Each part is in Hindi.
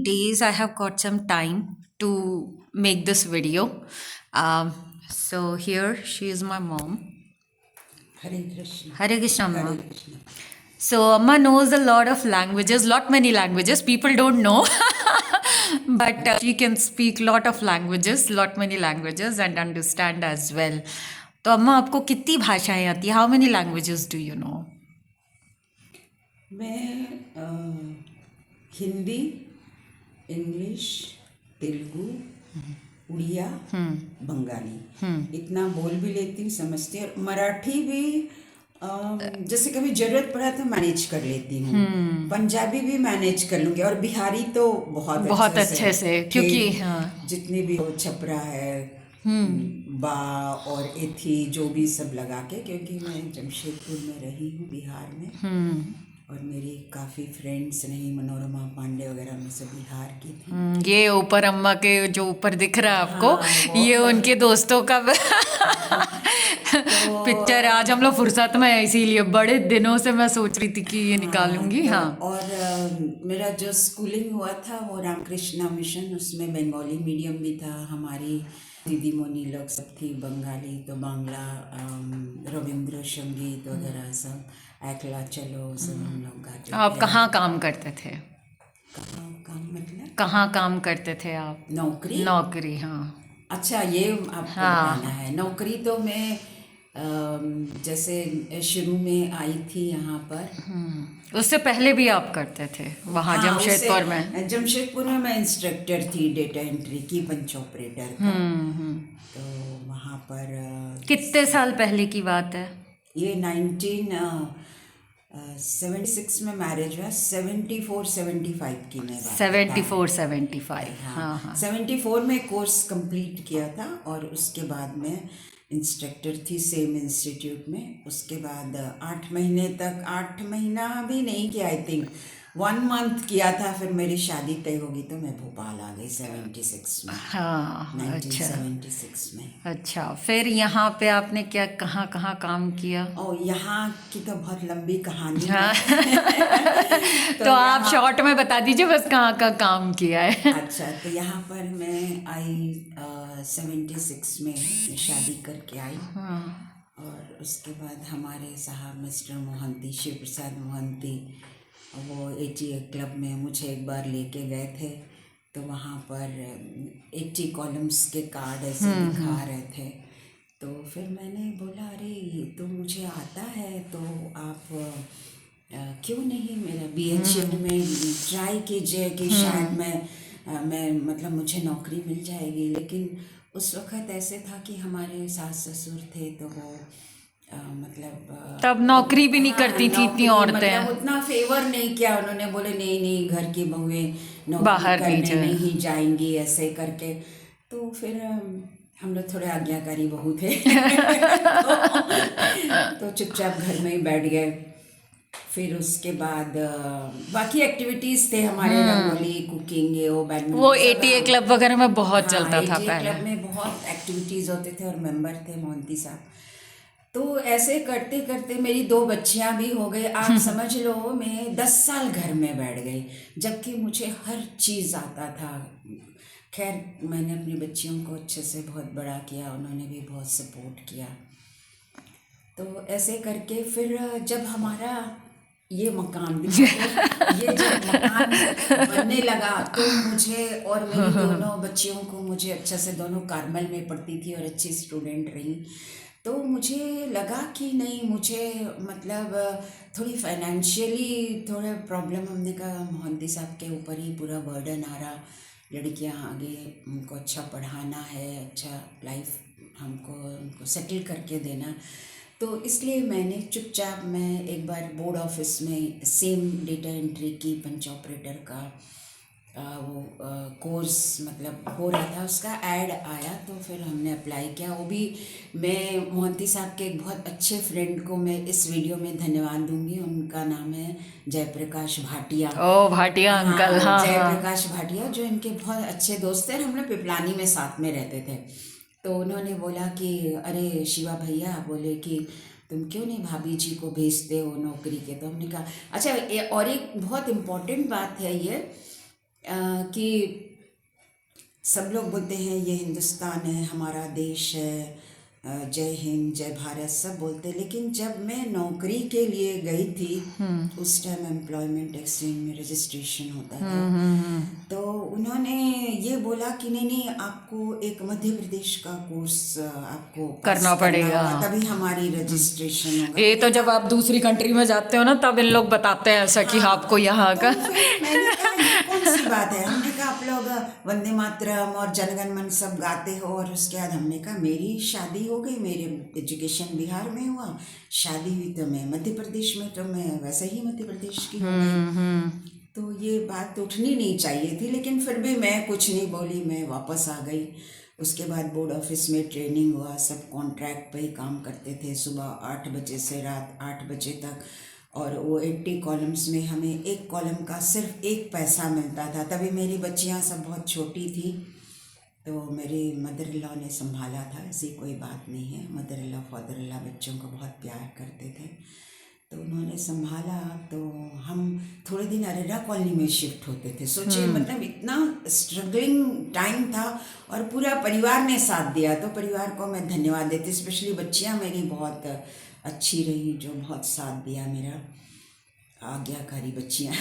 days I have got some time to make this video. So here she is my mom. Hare Krishna. Hare Krishna, Hare Amma. Krishna. So Amma knows a lot of languages, lot many languages. People don't know, but she can speak lot of languages, lot many languages, and understand as well. तो अम्मा आपको कितनी भाषाएं आती है? How many languages do you know? मैं हिंदी, इंग्लिश, तेलुगु, उड़िया, बंगाली इतना बोल भी लेती हूँ, समझती हूँ। और मराठी भी जैसे कभी जरूरत पड़ा तो मैनेज कर लेती हूँ। पंजाबी भी मैनेज कर लूँगी, और बिहारी तो बहुत अच्छे से क्योंकि जितनी भी हो, छपरा है, बा और एथी जो भी सब लगा के, क्योंकि मैं जमशेदपुर में रही हूँ बिहार में, और मेरी काफ़ी फ्रेंड्स रही, मनोरमा पांडे वगैरह में सब बिहार की थी। ये ऊपर अम्मा के जो ऊपर दिख रहा है आपको, ये उनके दोस्तों का पिक्चर। आज हम लोग फुर्सत में है, इसीलिए बड़े दिनों से मैं सोच रही थी कि ये निकालूंगी। हाँ, और मेरा जो स्कूलिंग हुआ था वो रामकृष्णा मिशन, उसमें बंगाली मीडियम भी था। हमारी दीदी मोनी लोग सब थी बंगाली, तो बांग्ला, रविंद्र संगीत वगैरह सब, एकला चलो सब हम लोग गाते थे। आप कहाँ काम करते थे? काम मतलब कहाँ काम करते थे आप? नौकरी। हाँ, अच्छा, ये आपको बताना है। नौकरी तो मैं जैसे शुरू में आई थी यहाँ पर, उससे पहले भी आप करते थे वहाँ जमशेदपुर में? जमशेदपुर में मैं इंस्ट्रक्टर थी, डेटा एंट्री की, पंच ऑपरेटर था। तो वहाँ पर कितने साल पहले की बात है ये? 1976 में मैरिज हुआ, 74-75 की मैं बात 74-75। हाँ, 74 में कोर्स कंप्लीट किया था, और उसके बाद में इंस्ट्रक्टर थी सेम इंस्टीट्यूट में। उसके बाद 8 महीने तक, 8 महीना भी नहीं किया, आई थिंक 1 मंथ किया था। फिर मेरी शादी तय होगी तो मैं भोपाल आ गई 76 में। हाँ, 1976 में। अच्छा, फिर यहाँ पे आपने क्या, कहाँ कहाँ काम किया? ओ, यहाँ की तो बहुत लंबी कहानी हाँ। है। तो आप शॉर्ट में बता दीजिए बस कहाँ का काम किया है। अच्छा, तो यहाँ पर मैं आई 76 में शादी करके आई। और उसके बाद हमारे साहब मिस्टर मोहंती, शिव प्रसाद मोहंती, वो ATA क्लब में मुझे एक बार लेके गए थे। तो वहाँ पर 80 कॉलम्स के कार्ड ऐसे दिखा रहे थे। तो फिर मैंने बोला, अरे ये तो मुझे आता है, तो आप क्यों नहीं मेरा BHN में ट्राई कीजिए कि शायद मैं मतलब मुझे नौकरी मिल जाएगी। लेकिन उस वक्त ऐसे था कि हमारे सास ससुर थे, तो वो मतलब तब नौकरी भी नहीं करती थी इतनी औरतें, मतलब उतना फेवर नहीं किया। उन्होंने बोले नहीं नहीं, घर की बहुएं नौकरी बाहर करने नहीं जाएंगी, ऐसे करके। तो फिर हम लोग थोड़े आज्ञाकारी बहू थे। तो चुपचाप घर में ही बैठ गए। फिर उसके बाद बाकी एक्टिविटीज़ थे हमारे, रंगोली, कुकिंग, ये वो, बैडमिंटन, वो ATA क्लब वगैरह में बहुत चलता था ATA पहले। क्लब में बहुत एक्टिविटीज़ होते थे, और मेंबर थे मोहंती साहब। तो ऐसे करते करते मेरी 2 बच्चियां भी हो गई। आप समझ लो मैं 10 साल घर में बैठ गई, जबकि मुझे हर चीज़ आता था। खैर, मैंने अपनी बच्चियों को अच्छे से बहुत बड़ा किया, उन्होंने भी बहुत सपोर्ट किया। तो ऐसे करके फिर जब हमारा ये मकान ये जब मकान बनने लगा, तो मुझे और मेरी दोनों बच्चियों को, मुझे अच्छा से, दोनों कार्मल में पढ़ती थी और अच्छी स्टूडेंट रही। तो मुझे लगा कि नहीं, मुझे मतलब थोड़ी फाइनेंशियली थोड़ा प्रॉब्लम। हमने कहा मोहंती साहब के ऊपर ही पूरा बर्डन आ रहा, लड़कियां आगे, उनको अच्छा पढ़ाना है, अच्छा लाइफ उनको सेटल करके देना। तो इसलिए मैंने चुपचाप, मैं एक बार बोर्ड ऑफिस में सेम डेटा एंट्री की, पंच ऑपरेटर का वो कोर्स मतलब हो रहा था, उसका ऐड आया, तो फिर हमने अप्लाई किया। वो भी मैं मोहंती साहब के एक बहुत अच्छे फ्रेंड को मैं इस वीडियो में धन्यवाद दूंगी। उनका नाम है जयप्रकाश भाटिया। ओ, भाटिया अंकल। हाँ, जयप्रकाश भाटिया, जो इनके बहुत अच्छे दोस्त थे। हम लोग पिपलानी में साथ में रहते थे। तो उन्होंने बोला कि अरे शिवा भैया, बोले कि तुम क्यों नहीं भाभी जी को भेजते हो नौकरी के? तो हमने कहा अच्छा। और एक बहुत इम्पोर्टेंट बात है ये कि सब लोग बोलते हैं ये हिंदुस्तान है, हमारा देश है, जय हिंद जय भारत सब बोलते हैं, लेकिन जब मैं नौकरी के लिए गई थी उस टाइम एम्प्लॉयमेंट एक्सचेंज में रजिस्ट्रेशन होता था, तो उन्होंने ये बोला कि नहीं नहीं, आपको एक मध्य प्रदेश का कोर्स आपको करना पड़ेगा, तभी हमारी रजिस्ट्रेशन होगा। ये तो जब आप दूसरी कंट्री में जाते हो ना, तब इन लोग बताते हैं ऐसा कि आपको यहाँ का। तो फिर मैंने कहा ये कौन सी बात है, हमने कहा आप लोग वंदे मातरम और जनगण मन सब गाते हो, और उसके बाद हमने कहा मेरी शादी हो गई, मेरे एजुकेशन बिहार में हुआ, शादी हुई तो मैं मध्य प्रदेश में, तो मैं वैसे ही मध्य प्रदेश की हो गई। तो ये बात उठनी नहीं चाहिए थी, लेकिन फिर भी मैं कुछ नहीं बोली, मैं वापस आ गई। उसके बाद बोर्ड ऑफिस में ट्रेनिंग हुआ, सब कॉन्ट्रैक्ट पे ही काम करते थे, सुबह 8 बजे से रात 8 बजे तक, और वो 80 कॉलम्स में हमें एक कॉलम का सिर्फ 1 पैसा मिलता था। तभी मेरी बच्चियां सब बहुत छोटी थी, तो मेरी मदर इन लॉ ने संभाला था, ऐसी कोई बात नहीं है, mother in law father in law बच्चों को बहुत प्यार करते थे, तो उन्होंने संभाला। तो हम थोड़े दिन अरेरा कॉलोनी में शिफ्ट होते थे, सोचिए मतलब इतना स्ट्रगलिंग टाइम था, और पूरा परिवार ने साथ दिया, तो परिवार को मैं धन्यवाद देती, स्पेशली बच्चियां मेरी बहुत अच्छी रही, जो बहुत साथ दिया मेरा, आज्ञाकारी बच्चियां।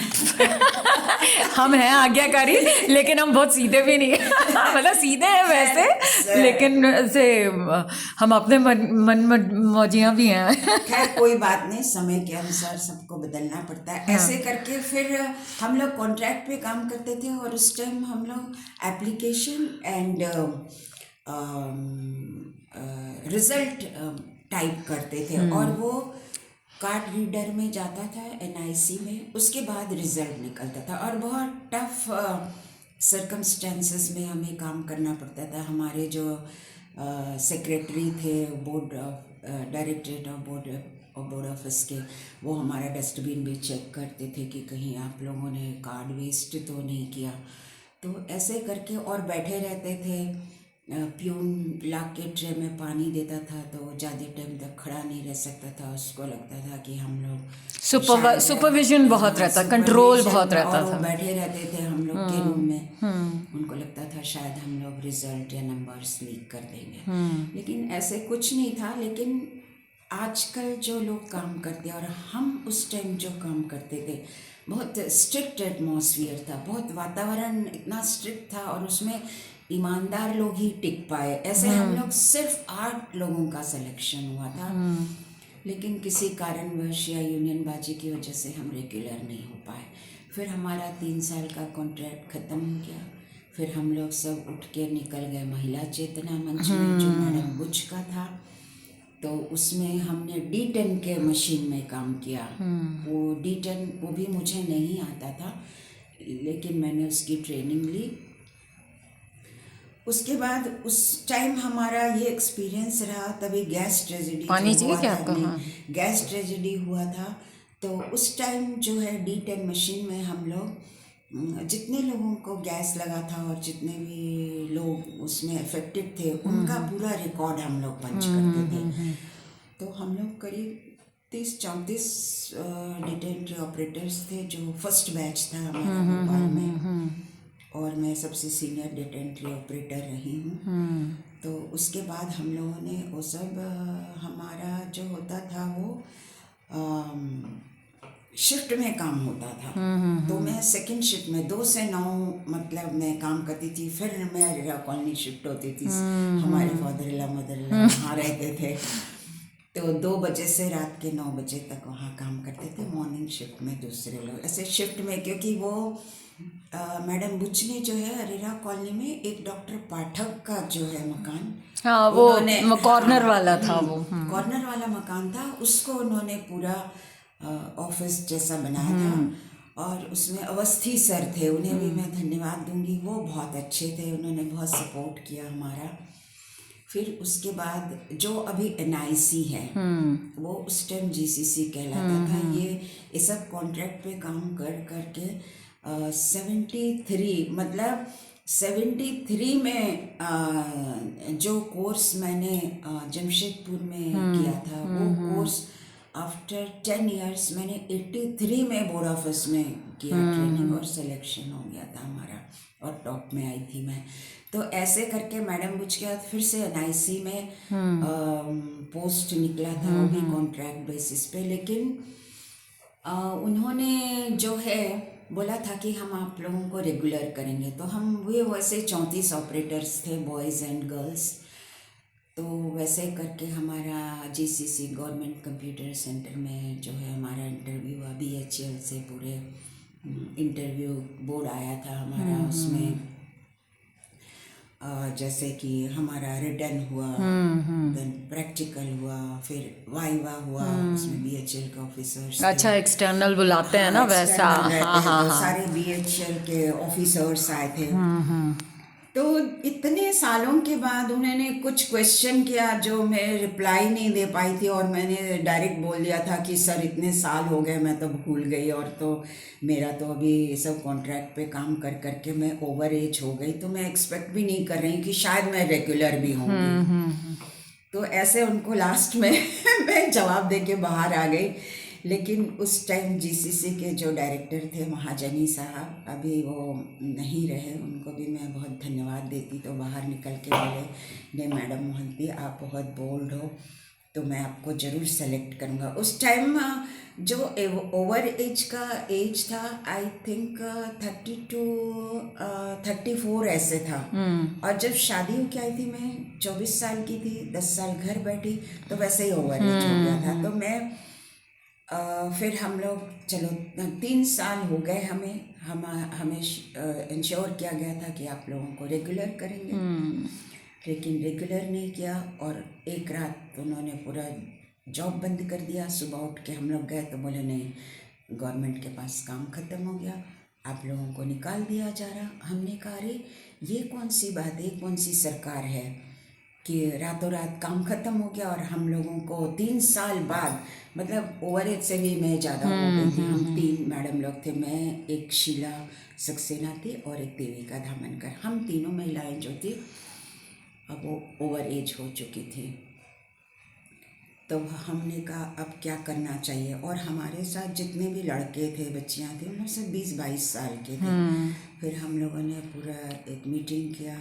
हम हैं आज्ञाकारी, लेकिन हम बहुत सीधे भी नहीं हैं। मतलब सीधे हैं वैसे, लेकिन से हम अपने मन मौजियाँ भी हैं। खैर कोई बात नहीं, समय के अनुसार सबको बदलना पड़ता है। ऐसे करके फिर हम लोग कॉन्ट्रैक्ट पे काम करते थे, और उस टाइम हम लोग एप्लीकेशन एंड रिजल्ट टाइप करते थे, और वो कार्ड रीडर में जाता था NIC में, उसके बाद रिजल्ट निकलता था, और बहुत टफ सर्कमस्टेंसेस में हमें काम करना पड़ता था। हमारे जो सेक्रेटरी थे board of directorate of board office के, वो हमारा डस्टबिन भी चेक करते थे कि कहीं आप लोगों ने कार्ड वेस्ट तो नहीं किया। तो ऐसे करके और बैठे रहते थे। प्यून ला के ट्रे में पानी देता था, तो ज़्यादा टाइम तक खड़ा नहीं रह सकता था, उसको लगता था कि हम लोग सुपरविजन बहुत रहता, कंट्रोल बहुत रहता था। था। बैठे रहते थे हम लोग के रूम में, उनको लगता था शायद हम लोग रिजल्ट या नंबर्स लीक कर देंगे, लेकिन ऐसे कुछ नहीं था। लेकिन आजकल जो लोग काम करते हैं और हम उस टाइम जो काम करते थे, बहुत स्ट्रिक्ट एटमॉस्फियर था, बहुत वातावरण इतना स्ट्रिक्ट था, और उसमें ईमानदार लोग ही टिक पाए। ऐसे हम लोग सिर्फ 8 लोगों का सिलेक्शन हुआ था, लेकिन किसी कारणवश या यूनियनबाजी की वजह से हम रेगुलर नहीं हो पाए। फिर हमारा 3 साल का कॉन्ट्रैक्ट ख़त्म हो गया। फिर हम लोग सब उठ के निकल गए महिला चेतना मंच में, जो मैडम बुच का था, तो उसमें हमने D10 के मशीन में काम किया। वो D10 वो भी मुझे नहीं आता था, लेकिन मैंने उसकी ट्रेनिंग ली। उसके बाद उस टाइम हमारा ये एक्सपीरियंस रहा, तभी गैस ट्रेजेडी हुआ था, गैस ट्रेजेडी हुआ था। तो उस टाइम जो है D10 मशीन में हम लोग जितने लोगों को गैस लगा था और जितने भी लोग उसमें अफेक्टेड थे, उनका पूरा रिकॉर्ड हम लोग पंच करते थे। तो हम लोग करीब 30-34 डेटा एंट्री ऑपरेटर्स थे, जो फर्स्ट बैच था हमारा भोपाल में, और मैं सबसे सीनियर डेटा एंट्री ऑपरेटर रही हूँ। तो उसके बाद हम लोगों ने वो सब हमारा जो होता था वो शिफ्ट में काम होता था। तो मैं सेकंड शिफ्ट में 2 से 9 मतलब मैं काम करती थी। फिर मैं अरेरा कॉलोनी शिफ्ट होती थी, हमारे father in law mother in law वहाँ रहते थे, तो 2 बजे से रात के 9 बजे तक वहाँ काम करते थे। मॉर्निंग शिफ्ट में दूसरे लोग ऐसे शिफ्ट में, क्योंकि वो मैडम बुच ने जो है अरेरा कॉलोनी में एक डॉक्टर पाठक का जो है मकान, हाँ वो कॉर्नर वाला था, वो कॉर्नर वाला मकान था, उसको उन्होंने पूरा ऑफिस जैसा बनाया था। और उसमें अवस्थी सर थे, उन्हें भी मैं धन्यवाद दूंगी, वो बहुत अच्छे थे, उन्होंने बहुत सपोर्ट किया हमारा। फिर उसके बाद जो अभी NIC है, वो उस टाइम GCC कहलाता था। ये सब कॉन्ट्रैक्ट पे काम करके 73 मतलब 73 में जो कोर्स मैंने जमशेदपुर में किया था, वो कोर्स आफ्टर 10 इयर्स मैंने 83 में बोर्ड ऑफिस में किया ट्रेनिंग और सिलेक्शन हो गया था हमारा, और टॉप में आई थी मैं। तो ऐसे करके मैडम बुच के बाद फिर से एनआईसी में पोस्ट निकला था, वो भी कॉन्ट्रैक्ट बेसिस पे। लेकिन उन्होंने जो है बोला था कि हम आप लोगों को रेगुलर करेंगे। तो हम वैसे 34 ऑपरेटर्स थे, बॉयज़ एंड गर्ल्स। तो वैसे करके हमारा जीसीसी गवर्नमेंट कंप्यूटर सेंटर में जो है हमारा इंटरव्यू हुआ, बीएचईएल से पूरे इंटरव्यू बोर्ड आया था हमारा। उसमें जैसे कि हमारा रिटर्न हुआ, देन प्रैक्टिकल हुआ, फिर वाइवा हुआ, उसमें बीएचईएल के ऑफिसर्स अच्छा, एक्सटर्नल बुलाते हैं ना वैसा। external रहते हाँ हैं, हाँ तो हाँ। सारे बीएचईएल के ऑफिसर्स आए थे। तो इतने सालों के बाद उन्होंने कुछ क्वेश्चन किया जो मैं रिप्लाई नहीं दे पाई थी, और मैंने डायरेक्ट बोल दिया था कि सर इतने साल हो गए, मैं तो भूल गई, और तो मेरा तो अभी ये सब कॉन्ट्रैक्ट पे काम कर करके मैं ओवर एज हो गई, तो मैं एक्सपेक्ट भी नहीं कर रही कि शायद मैं रेगुलर भी होंगी। तो ऐसे उनको लास्ट में मैं जवाब दे के बाहर आ गई। लेकिन उस टाइम जीसीसी के जो डायरेक्टर थे महाजनी साहब, अभी वो नहीं रहे, उनको भी मैं बहुत धन्यवाद देती। तो बाहर निकल के बोले, नहीं मैडम मोहंती आप बहुत बोल्ड हो, तो मैं आपको ज़रूर सेलेक्ट करूँगा। उस टाइम जो ओवर एज का एज था, आई थिंक 34 ऐसे था। और जब शादी होके आई थी मैं 24 साल की थी, 10 साल घर बैठी, तो वैसे ही ओवर एज हो गया था। तो मैं फिर हम लोग चलो 3 साल हो गए, हमें इंश्योर किया गया था कि आप लोगों को रेगुलर करेंगे। लेकिन रेगुलर नहीं किया, और एक रात उन्होंने पूरा जॉब बंद कर दिया। सुबह उठ के हम लोग गए तो बोले नहीं, गवर्नमेंट के पास काम ख़त्म हो गया, आप लोगों को निकाल दिया जा रहा। हमने कहा अरे ये कौन सी बात है, कौन सी सरकार है कि रातों रात काम ख़त्म हो गया, और हम लोगों को 3 साल बाद, मतलब ओवर एज से भी मैं ज़्यादा हो गई थी। हम 3 मैडम लोग थे, मैं, एक शीला सक्सेना थी और एक देविका धामनकर। हम तीनों महिलाएं जो थी अब वो ओवर एज हो चुकी थी। तो हमने कहा अब क्या करना चाहिए, और हमारे साथ जितने भी लड़के थे, बच्चियां थी, उनमें से 20-22 साल के थे। फिर हम लोगों ने पूरा एक मीटिंग किया,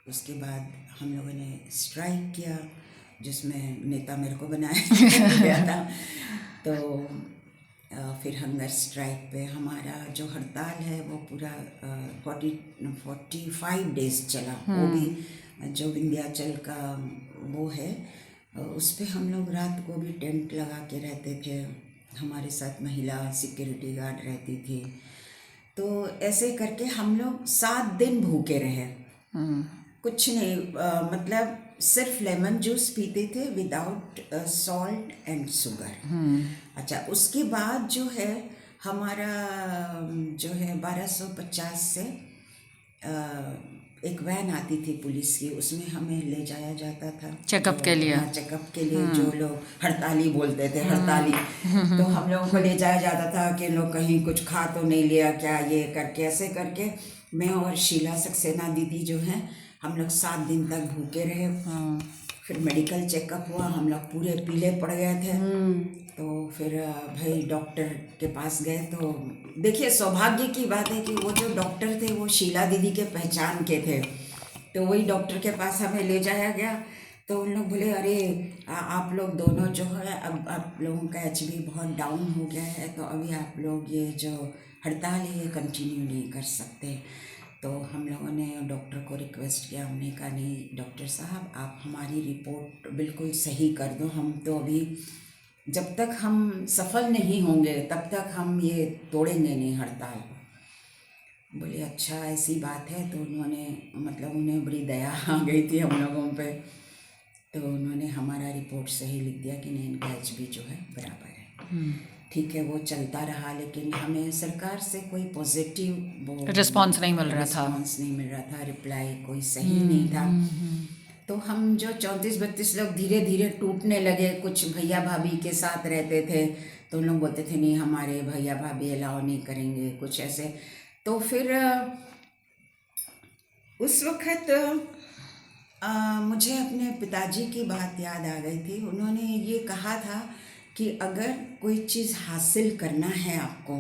उसके बाद हम लोगों ने स्ट्राइक किया, जिसमें नेता मेरे को बनाया गया था। तो फिर हंगर स्ट्राइक पे हमारा जो हड़ताल है वो पूरा 45 डेज चला। वो भी जो विंध्याचल का वो है, उस पे हम लोग रात को भी टेंट लगा के रहते थे, हमारे साथ महिला सिक्योरिटी गार्ड रहती थी। तो ऐसे करके हम लोग 7 दिन भूखे रहे, कुछ नहीं, मतलब सिर्फ लेमन जूस पीते थे विदाउट सॉल्ट एंड शुगर। अच्छा, उसके बाद जो है हमारा जो है 1250 से एक वैन आती थी पुलिस की, उसमें हमें ले जाया जाता था चेकअप के लिए। हाँ, चेकअप के लिए। जो लोग हड़ताली बोलते थे, हड़ताली, तो हम लोगों को ले जाया जाता था कि लोग कहीं कुछ खा तो नहीं लिया क्या, ये करके ऐसे करके मैं और शीला सक्सेना दीदी जो हैं, हम लोग 7 दिन तक भूखे रहे। फिर मेडिकल चेकअप हुआ, हम लोग पूरे पीले पड़ गए थे। तो फिर भाई डॉक्टर के पास गए, तो देखिए सौभाग्य की बात है कि वो जो डॉक्टर थे वो शीला दीदी के पहचान के थे। तो वही डॉक्टर के पास हमें ले जाया गया। तो उन लोग बोले अरे आप लोग दोनों जो है, अब आप लोगों का एचबी बहुत डाउन हो गया है, तो अभी आप लोग ये जो हड़ताल है ये कंटिन्यू नहीं कर सकते। तो हम लोगों ने डॉक्टर को रिक्वेस्ट किया, हमने कहा नहीं डॉक्टर साहब, आप हमारी रिपोर्ट बिल्कुल सही कर दो, हम तो अभी जब तक हम सफल नहीं होंगे तब तक हम ये तोड़ेंगे नहीं हड़ताल। बोले अच्छा ऐसी बात है। तो उन्होंने, मतलब उन्हें बड़ी दया आ गई थी हम लोगों पे, तो उन्होंने हमारा रिपोर्ट सही लिख दिया कि नहीं, इनका एचबी जो है बराबर है। ठीक है, वो चलता रहा, लेकिन हमें सरकार से कोई पॉजिटिव रिस्पॉन्स नहीं मिल रहा था, रिप्लाई कोई सही नहीं था। तो हम जो 34-32 लोग धीरे धीरे टूटने लगे। कुछ भैया भाभी के साथ रहते थे, तो उन लोग बोलते थे नहीं हमारे भैया भाभी अलाउ नहीं करेंगे, कुछ ऐसे। तो फिर उस वक्त मुझे अपने पिताजी की बात याद आ गई थी। उन्होंने ये कहा था कि अगर कोई चीज़ हासिल करना है आपको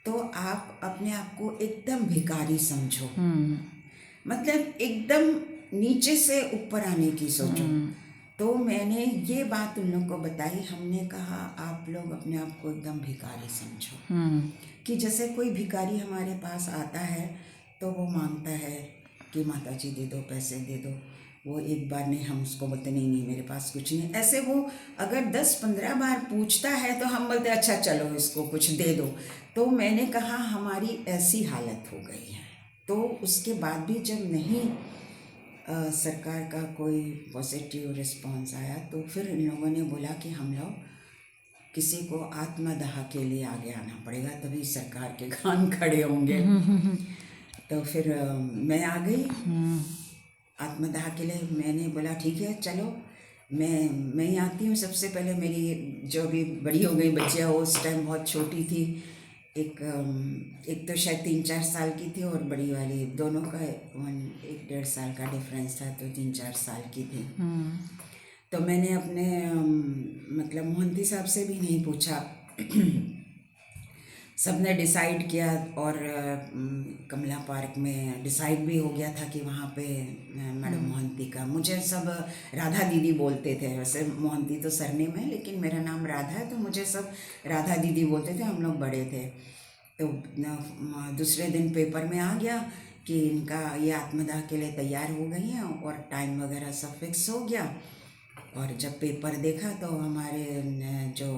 तो आप अपने आप को एकदम भिखारी समझो, मतलब एकदम नीचे से ऊपर आने की सोचो। तो मैंने ये बात उन लोगों को बताई, हमने कहा आप लोग अपने आप को एकदम भिखारी समझो, कि जैसे कोई भिखारी हमारे पास आता है तो वो मांगता है कि माता जी दे दो, पैसे दे दो। वो एक बार नहीं, हम उसको बोलते नहीं नहीं मेरे पास कुछ नहीं। ऐसे वो अगर 10-15 बार पूछता है तो हम बोलते अच्छा चलो इसको कुछ दे दो। तो मैंने कहा हमारी ऐसी हालत हो गई है। तो उसके बाद भी जब नहीं सरकार का कोई पॉजिटिव रिस्पांस आया तो फिर इन लोगों ने बोला कि हम लोग किसी को आत्मदाह के लिए आगे आना पड़ेगा, तभी सरकार के कान खड़े होंगे। तो फिर मैं आ गई आत्मदाह के लिए। मैंने बोला ठीक है चलो मैं ही आती हूँ। सबसे पहले मेरी जो भी बड़ी हो गई बच्चियाँ, वो उस टाइम बहुत छोटी थी, एक तो शायद 3-4 साल की थी और बड़ी वाली, दोनों का 1-1.5 साल का डिफरेंस था, तो 3-4 साल की थी। तो मैंने अपने मतलब मोहंती साहब से भी नहीं पूछा सबने डिसाइड किया और कमला पार्क में डिसाइड भी हो गया था कि वहाँ पे मैडम मोहंती का, मुझे सब राधा दीदी बोलते थे। वैसे मोहंती तो सरनेम है लेकिन मेरा नाम राधा है, तो मुझे सब राधा दीदी बोलते थे, हम लोग बड़े थे। तो दूसरे दिन पेपर में आ गया कि इनका ये आत्मदाह के लिए तैयार हो गई हैं और टाइम वगैरह सब फिक्स हो गया। और जब पेपर देखा तो हमारे जो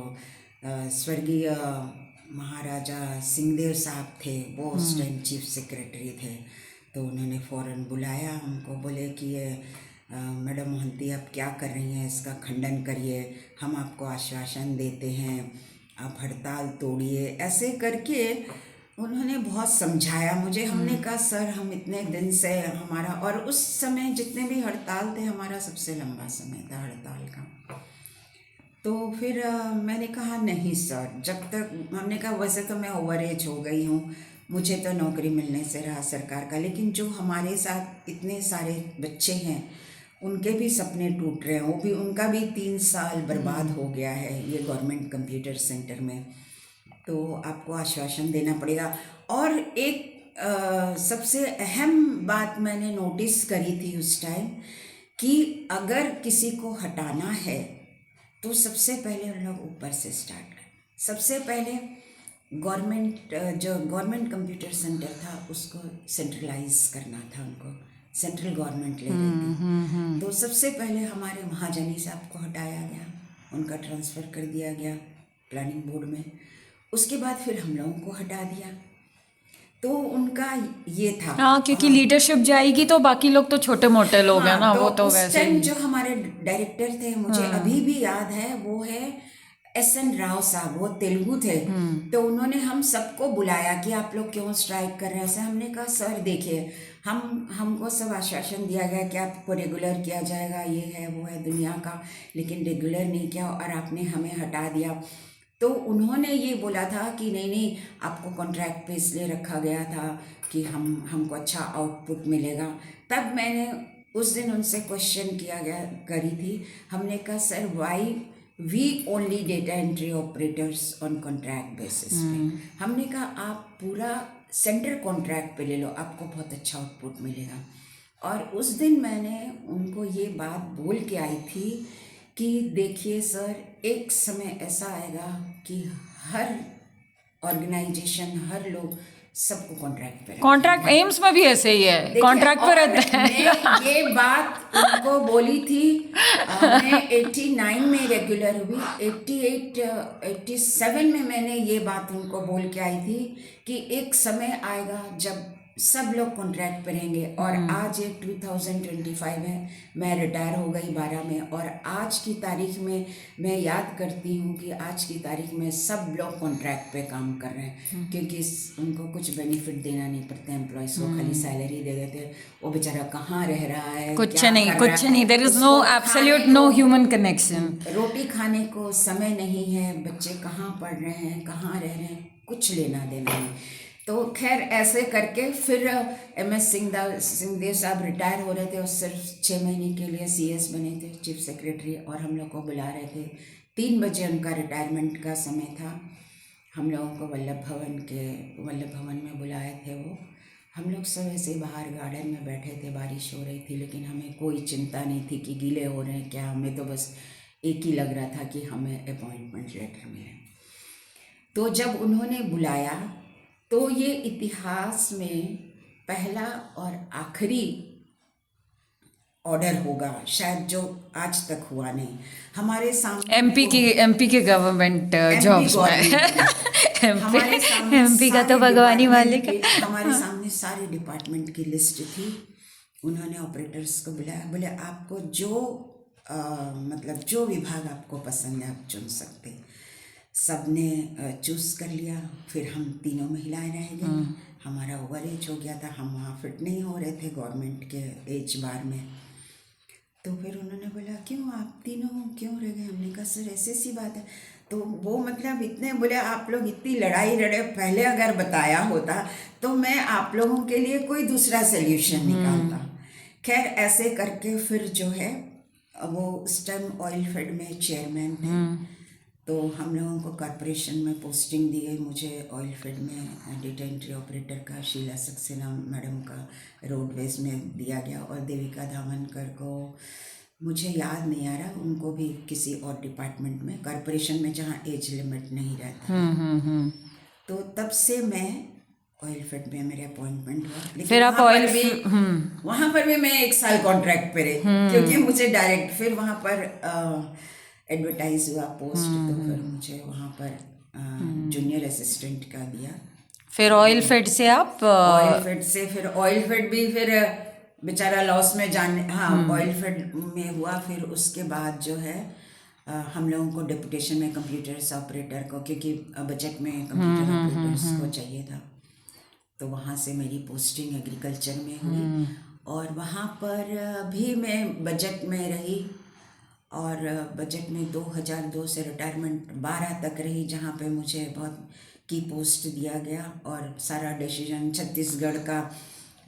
स्वर्गीय महाराजा सिंहदेव साहब थे, वो उस टाइम चीफ सेक्रेटरी थे। तो उन्होंने फ़ौरन बुलाया हमको, बोले कि ये मैडम मोहंती आप क्या कर रही हैं, इसका खंडन करिए, हम आपको आश्वासन देते हैं, आप हड़ताल तोड़िए। ऐसे करके उन्होंने बहुत समझाया मुझे। हमने कहा सर हम इतने दिन से हमारा, और उस समय जितने भी हड़ताल थे हमारा सबसे लंबा समय था हड़ताल का। तो फिर मैंने कहा नहीं सर, जब तक, हमने कहा वैसे तो मैं ओवर एज हो गई हूँ, मुझे तो नौकरी मिलने से रहा सरकार का, लेकिन जो हमारे साथ इतने सारे बच्चे हैं उनके भी सपने टूट रहे हैं, वो भी, उनका भी 3 साल बर्बाद हो गया है ये गवर्नमेंट कंप्यूटर सेंटर में। तो आपको आश्वासन देना पड़ेगा। और एक सबसे अहम बात मैंने नोटिस करी थी उस टाइम कि अगर किसी को हटाना है तो सबसे पहले उन लोग ऊपर से स्टार्ट करें। सबसे पहले गवर्नमेंट कंप्यूटर सेंटर था उसको सेंट्रलाइज करना था, उनको सेंट्रल गवर्नमेंट ले रही थी। तो सबसे पहले हमारे महाजनी साहब को हटाया गया, उनका ट्रांसफ़र कर दिया गया प्लानिंग बोर्ड में। उसके बाद फिर हम लोगों को हटा दिया। तो उनका ये था, हाँ, क्योंकि लीडरशिप जाएगी तो बाकी लोग तो छोटे मोटे लोग हैं ना, तो वो तो उस वैसे टाइम ही। जो हमारे डायरेक्टर थे, मुझे अभी भी याद है, वो है SN राव साहब, वो तेलुगु थे। तो उन्होंने हम सबको बुलाया कि आप लोग क्यों स्ट्राइक कर रहे हैं। ऐसे हमने कहा सर देखिए, हमको सब आश्वासन दिया गया कि आपको रेगुलर किया जाएगा, ये है वो है दुनिया का, लेकिन रेगुलर नहीं किया और आपने हमें हटा दिया। तो उन्होंने ये बोला था कि नहीं नहीं, आपको कॉन्ट्रैक्ट पे इसलिए रखा गया था कि हमको अच्छा आउटपुट मिलेगा। तब मैंने उस दिन उनसे क्वेश्चन करी थी। हमने कहा sir why we only data entry operators on contract basis पे। हमने कहा आप पूरा सेंटर कॉन्ट्रैक्ट पे ले लो, आपको बहुत अच्छा आउटपुट मिलेगा। और उस दिन मैंने उनको ये बात बोल के आई थी कि देखिए सर, एक समय ऐसा आएगा कि हर ऑर्गेनाइजेशन, हर लोग सबको कॉन्ट्रैक्ट पे कॉन्ट्रैक्ट एम्स में भी ऐसे ही है, कॉन्ट्रैक्ट पे रहते हैं। मैं ये बात उनको बोली थी। मैं 89 में रेगुलर हुई, 87 में मैंने ये बात उनको बोल के आई थी कि एक समय आएगा जब सब लोग कॉन्ट्रैक्ट पे रहेंगे। और आज ये 2025 है, मैं रिटायर हो गई 12 में, और आज की तारीख में मैं याद करती हूँ कि आज की तारीख में सब लोग कॉन्ट्रैक्ट पे काम कर रहे हैं, क्योंकि उनको कुछ बेनिफिट देना नहीं पड़ता एम्प्लॉयज़ को, खाली सैलरी दे देते हैं। वो बेचारा कहाँ रह रहा है, कुछ नहीं, there is no absolute no human connection. रोटी खाने को समय नहीं है, बच्चे कहाँ पढ़ रहे हैं, कहाँ रह रहे हैं, कुछ लेना देना नहीं। तो खैर ऐसे करके फिर MS सिंहदेव साहब रिटायर हो रहे थे और सिर्फ 6 महीने के लिए CS बने थे, चीफ सेक्रेटरी, और हम लोग को बुला रहे थे 3 बजे उनका रिटायरमेंट का समय था। हम लोगों को वल्लभ भवन में बुलाए थे वो। हम लोग सब ऐसे बाहर गार्डन में बैठे थे, बारिश हो रही थी, लेकिन हमें कोई चिंता नहीं थी कि गीले हो रहे हैं क्या। हमें तो बस एक ही लग रहा था कि हमें अपॉइंटमेंट लेटर मिले। तो जब उन्होंने बुलाया तो ये इतिहास में पहला और आखिरी ऑर्डर होगा शायद, जो आज तक हुआ नहीं। हमारे सामने एमपी के गवर्नमेंट जॉब्स में हमारे सामने एमपी का तो सारे भगवानी डिपार्टमेंट मालिक की, हमारे सामने सारे डिपार्टमेंट की लिस्ट थी। उन्होंने ऑपरेटर्स को बुलाया, बोले आपको जो मतलब जो विभाग आपको पसंद है आप चुन सकते। सब ने चूज़ कर लिया। फिर हम तीनों महिलाएं रह गई। हमारा ओवर एज हो गया था, हम वहाँ फिट नहीं हो रहे थे गवर्नमेंट के एज बार में। तो फिर उन्होंने बोला क्यों आप तीनों क्यों रह गए। हमने कहा सर ऐसी सी बात है। तो वो मतलब इतने बोले आप लोग इतनी लड़ाई लड़े, पहले अगर बताया होता तो मैं आप लोगों के लिए कोई दूसरा सोल्यूशन निकालता। खैर ऐसे करके फिर जो है वो उस टाइम ऑयल फेड में चेयरमैन थे। तो हम लोगों को कॉरपोरेशन में पोस्टिंग दी गई। मुझे ऑयल फेड में डेटा एंट्री ऑपरेटर का, शीला सक्सेना मैडम का रोडवेज में दिया गया, और देविका धावनकर को मुझे याद नहीं आ रहा, उनको भी किसी और डिपार्टमेंट में, कॉरपोरेशन में जहाँ एज लिमिट नहीं रहता। तो तब से मैं ऑयल फेड में मेरे अपॉइंटमेंट हुआ। लेकिन फिर आप वहाँ पर भी मैं 1 साल कॉन्ट्रैक्ट पे रही, क्योंकि मुझे डायरेक्ट फिर वहाँ पर एडवर्टाइज हुआ पोस्ट। तो फिर मुझे वहाँ पर जूनियर असिस्टेंट का दिया। फिर ऑयल फेड से आप ऑयल फेड से फिर ऑयल फेड भी फिर बेचारा लॉस में जाने, हाँ ऑयल फेड में हुआ। फिर उसके बाद जो है हम लोगों को डेपुटेशन में कंप्यूटर्स ऑपरेटर को, क्योंकि बजट में कंप्यूटर ऑपरेटर्स को चाहिए था, तो वहाँ से मेरी पोस्टिंग एग्रीकल्चर में हुई। और वहाँ पर भी मैं बजट में रही, और बजट में 2002 से रिटायरमेंट 12 तक रही, जहाँ पे मुझे बहुत की पोस्ट दिया गया। और सारा डिसीजन छत्तीसगढ़ का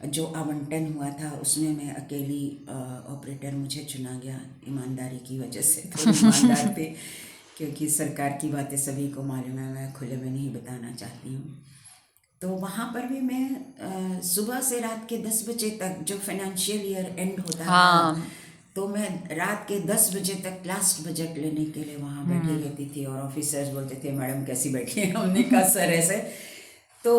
जो आवंटन हुआ था उसमें मैं अकेली ऑपरेटर मुझे चुना गया, ईमानदारी की वजह से। तो ईमानदार थे, क्योंकि सरकार की बातें सभी को मालूम है, मैं खुले में नहीं बताना चाहती हूँ। तो वहाँ पर भी मैं सुबह से रात के 10 बजे तक, जो फाइनेंशियल ईयर एंड होता था, तो मैं रात के 10 बजे तक लास्ट बजट लेने के लिए वहाँ बैठी रहती थी। और ऑफिसर्स बोलते थे मैडम कैसी बैठी हैं, हमने कहा सर ऐसे। तो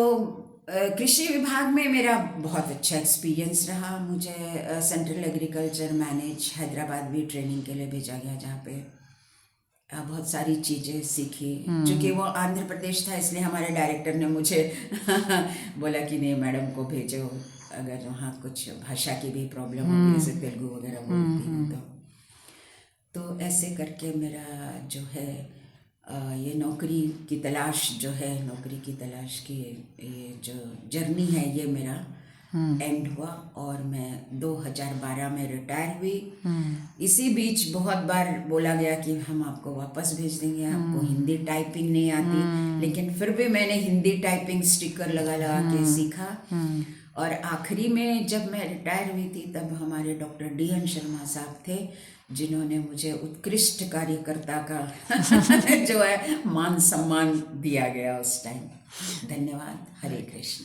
कृषि विभाग में मेरा बहुत अच्छा एक्सपीरियंस रहा। मुझे सेंट्रल एग्रीकल्चर मैनेज हैदराबाद भी ट्रेनिंग के लिए भेजा गया, जहाँ पे बहुत सारी चीज़ें सीखी। क्योंकि वो आंध्र प्रदेश था, इसलिए हमारे डायरेक्टर ने मुझे बोला कि नहीं मैडम को भेजो, अगर वहाँ कुछ भाषा की भी प्रॉब्लम होगी, जैसे तेलुगु वगैरह बोलती हूँ। तो ऐसे करके मेरा जो है ये नौकरी की तलाश जो है, नौकरी की तलाश की ये जो जर्नी है, ये मेरा एंड हुआ। और मैं 2012 में रिटायर हुई। इसी बीच बहुत बार बोला गया कि हम आपको वापस भेज देंगे, आपको हिंदी टाइपिंग नहीं आती, लेकिन फिर भी मैंने हिंदी टाइपिंग स्टिकर लगा लगा के सीखा। और आखिरी में जब मैं रिटायर हुई थी, तब हमारे डॉक्टर DN शर्मा साहब थे, जिन्होंने मुझे उत्कृष्ट कार्यकर्ता का जो है मान सम्मान दिया गया उस टाइम। धन्यवाद। हरे कृष्ण।